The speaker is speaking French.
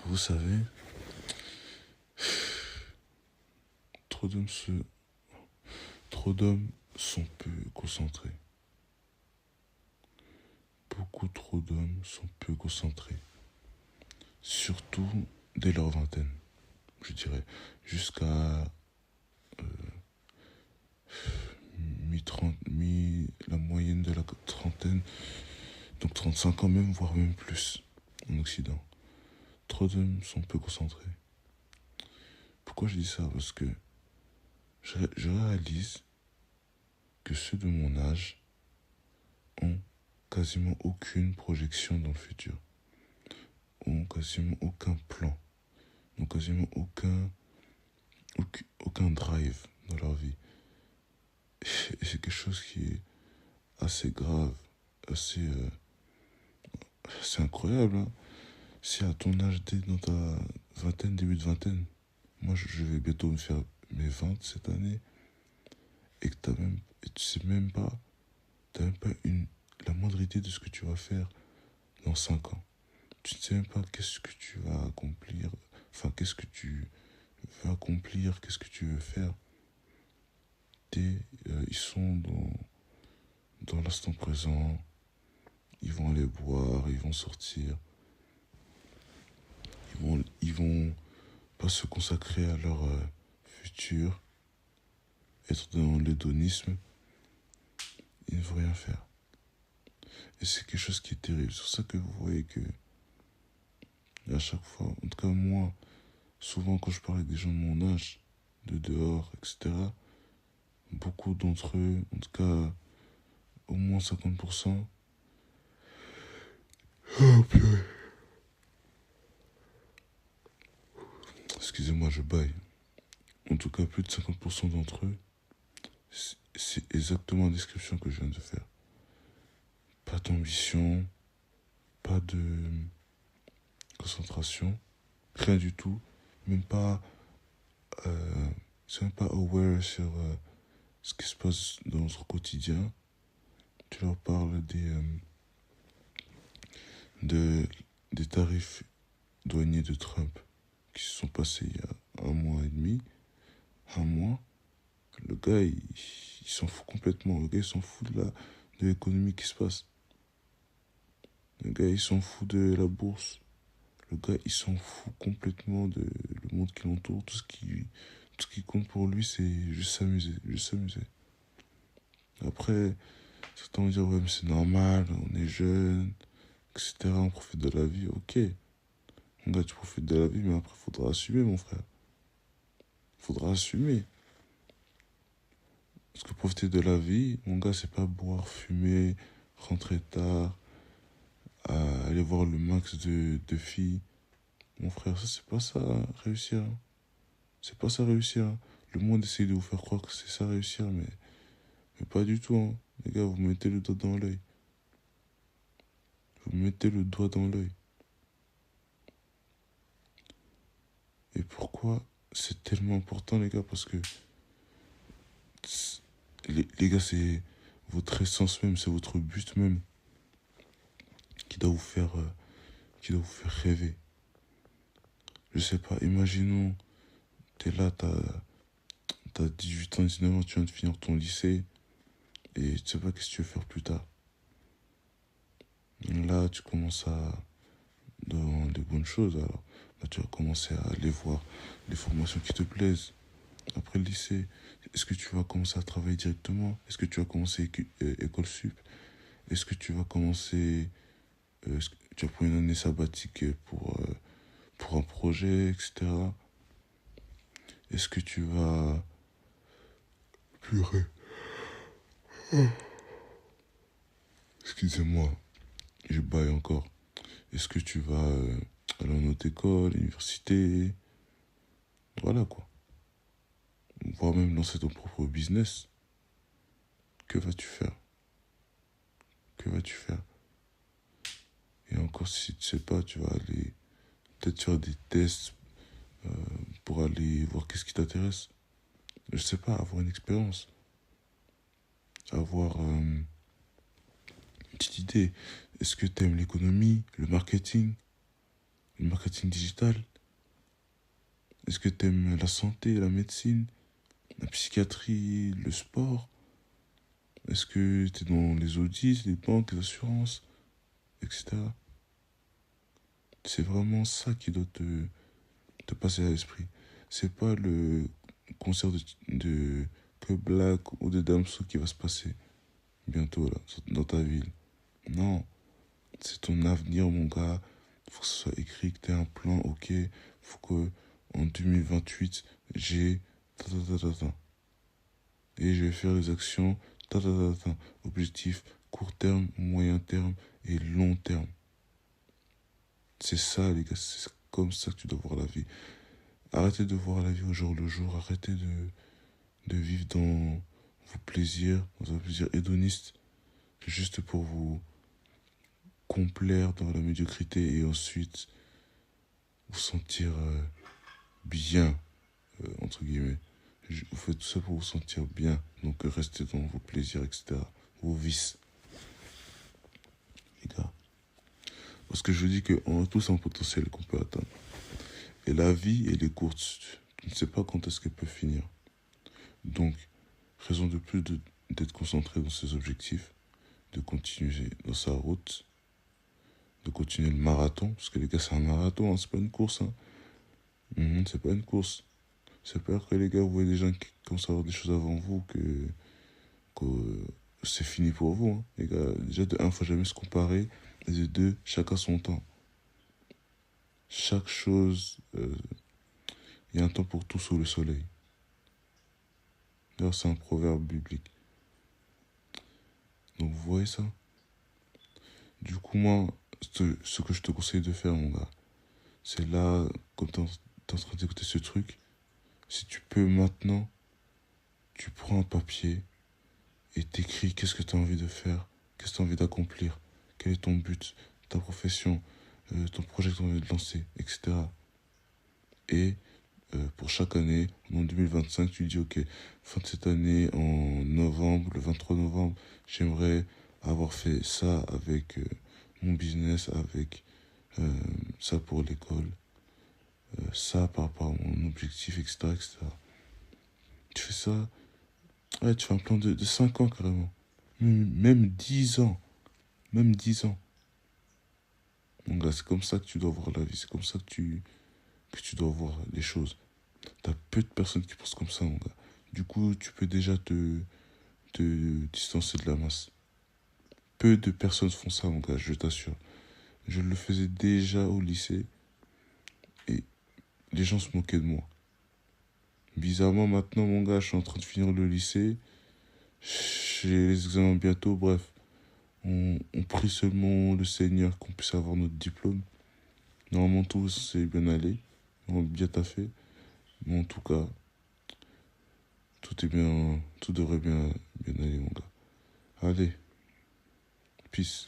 Vous savez, trop d'hommes se... trop d'hommes sont peu concentrés. Beaucoup trop d'hommes sont peu concentrés. Surtout dès leur vingtaine, je dirais. Jusqu'à la moyenne de la trentaine, donc 35 ans même, voire même plus, en Occident. Trop d'hommes sont peu concentrés. Pourquoi je dis ça? Parce que je réalise que ceux de mon âge ont quasiment aucune projection dans le futur, ont quasiment aucun plan, ont quasiment aucun drive dans leur vie. Et c'est quelque chose qui est assez grave, assez incroyable. Hein. Si à ton âge, t'es dans ta vingtaine, début de vingtaine, moi je vais bientôt me faire mes 20 cette année, et que tu sais même pas, la moindre idée de ce que tu vas faire dans 5 ans. Tu ne sais même pas qu'est-ce que tu vas accomplir, qu'est-ce que tu veux accomplir, qu'est-ce que tu veux faire. Ils sont dans l'instant présent, ils vont aller boire, ils vont sortir, ils vont pas se consacrer à leur futur, être dans l'hédonisme, ils ne vont rien faire. Et c'est quelque chose qui est terrible. C'est pour ça que vous voyez que à chaque fois, en tout cas moi, souvent quand je parle avec des gens de mon âge, de dehors, etc., beaucoup d'entre eux, en tout cas au moins 50%, oh purée. Excusez-moi, je baille. En tout cas, plus de 50% d'entre eux, c'est exactement la description que je viens de faire. Pas d'ambition, pas de concentration, rien du tout, même pas, c'est même pas aware sur ce qui se passe dans notre quotidien. Tu leur parles des tarifs douaniers de Trump qui se sont passés il y a 1 mois et demi, un mois. Le gars, il s'en fout complètement. Le gars, il s'en fout de l'économie qui se passe. Le gars, il s'en fout de la bourse. Le gars, il s'en fout complètement de le monde qui l'entoure. Tout ce qui compte pour lui, c'est juste s'amuser. Juste s'amuser. Après, certains vont dire, ouais, mais c'est normal, on est jeune, etc. On profite de la vie. Ok. Mon gars, tu profites de la vie, mais après, il faudra assumer, mon frère. Il faudra assumer. Parce que profiter de la vie, mon gars, c'est pas boire, fumer, rentrer tard, aller voir le max de filles. Mon frère, ça, c'est pas ça, réussir. Hein. C'est pas ça, réussir. Hein. Le monde essaye de vous faire croire que c'est ça, réussir, mais pas du tout. Hein. Les gars, vous mettez le doigt dans l'œil. Vous mettez le doigt dans l'œil. Et pourquoi c'est tellement important, les gars? Parce que, les gars, c'est votre essence même, c'est votre but même qui doit vous faire rêver. Je sais pas, imaginons, t'es là, t'as 18 ans, 19 ans, tu viens de finir ton lycée et tu sais pas qu'est-ce que tu veux faire plus tard. Là, tu commences dans les bonnes choses, alors. Là, tu vas commencer à aller voir les formations qui te plaisent. Après le lycée, est-ce que tu vas commencer à travailler directement? Est-ce que tu vas commencer école sup? Est-ce que tu vas commencer... est-ce que tu vas prendre une année sabbatique pour un projet, etc. Est-ce que tu vas... Purée. Excusez-moi, je baille encore. Est-ce que tu vas aller en autre école, université? Voilà quoi. Voire même lancer ton propre business. Que vas-tu faire? Que vas-tu faire? Et encore, si tu sais pas, tu vas aller peut-être faire des tests pour aller voir qu'est-ce qui t'intéresse. Je sais pas, avoir une expérience. Avoir une petite idée. Est-ce que tu aimes l'économie, le marketing, le marketing digital? Est-ce que t'aimes la santé, la médecine, la psychiatrie, le sport? Est-ce que t'es dans les audits, les banques, les assurances, etc. C'est vraiment ça qui doit te passer à l'esprit. C'est pas le concert de que Black ou de Damso qui va se passer bientôt là, dans ta ville. Non, c'est ton avenir, mon gars. Faut que ce soit écrit, que tu aies un plan, ok. Faut que en 2028, j'ai ta ta ta ta ta. Et je vais faire les actions ta ta ta ta. Objectif court terme, moyen terme et long terme. C'est ça, les gars. C'est comme ça que tu dois voir la vie. Arrêtez de voir la vie au jour le jour. Arrêtez de vivre dans vos plaisirs, dans un plaisir hédoniste, juste pour vous complaire dans la médiocrité et ensuite vous sentir bien, entre guillemets. Vous faites tout ça pour vous sentir bien, donc restez dans vos plaisirs, etc., vos vices, les gars. Parce que je dis qu'on a tous un potentiel qu'on peut atteindre. Et la vie, elle est courte. Tu ne sais pas quand est-ce qu'elle peut finir. Donc, raison de plus d'être concentré dans ses objectifs, de continuer dans sa route, de continuer le marathon, parce que les gars, c'est un marathon, hein, c'est pas une course. Hein. C'est pas une course. C'est peur que les gars, vous voyez des gens qui commencent à avoir des choses avant vous, que c'est fini pour vous. Hein. Les gars, déjà, de un, faut jamais se comparer, et de deux, chacun son temps. Chaque chose, il y a un temps pour tout sous le soleil. D'ailleurs, c'est un proverbe biblique. Donc, vous voyez ça? Du coup, moi, ce que je te conseille de faire, mon gars, c'est là, quand t'es en train d'écouter ce truc, si tu peux maintenant, tu prends un papier et t'écris qu'est-ce que tu as envie de faire, qu'est-ce que tu as envie d'accomplir, quel est ton but, ta profession, ton projet que tu as envie de lancer, etc. Et pour chaque année, en 2025, tu dis, ok, fin de cette année, en novembre, le 23 novembre, j'aimerais avoir fait ça avec mon business, avec ça pour l'école, ça par rapport à mon objectif, etc., etc. Tu fais ça, ouais, tu fais un plan de 5 ans carrément. Même 10 ans. Même 10 ans. Donc là, c'est comme ça que tu dois voir la vie. C'est comme ça que tu dois voir les choses. T'as peu de personnes qui pensent comme ça, mon gars. Du coup, tu peux déjà te distancer de la masse. Peu de personnes font ça, mon gars, je t'assure. Je le faisais déjà au lycée et les gens se moquaient de moi. Bizarrement, maintenant, mon gars, je suis en train de finir le lycée. J'ai les examens bientôt, bref. On prie seulement le Seigneur qu'on puisse avoir notre diplôme. Normalement, tout s'est bien allé. On a bien taffé. Mais en tout cas, tout devrait bien aller, mon gars. Allez, peace.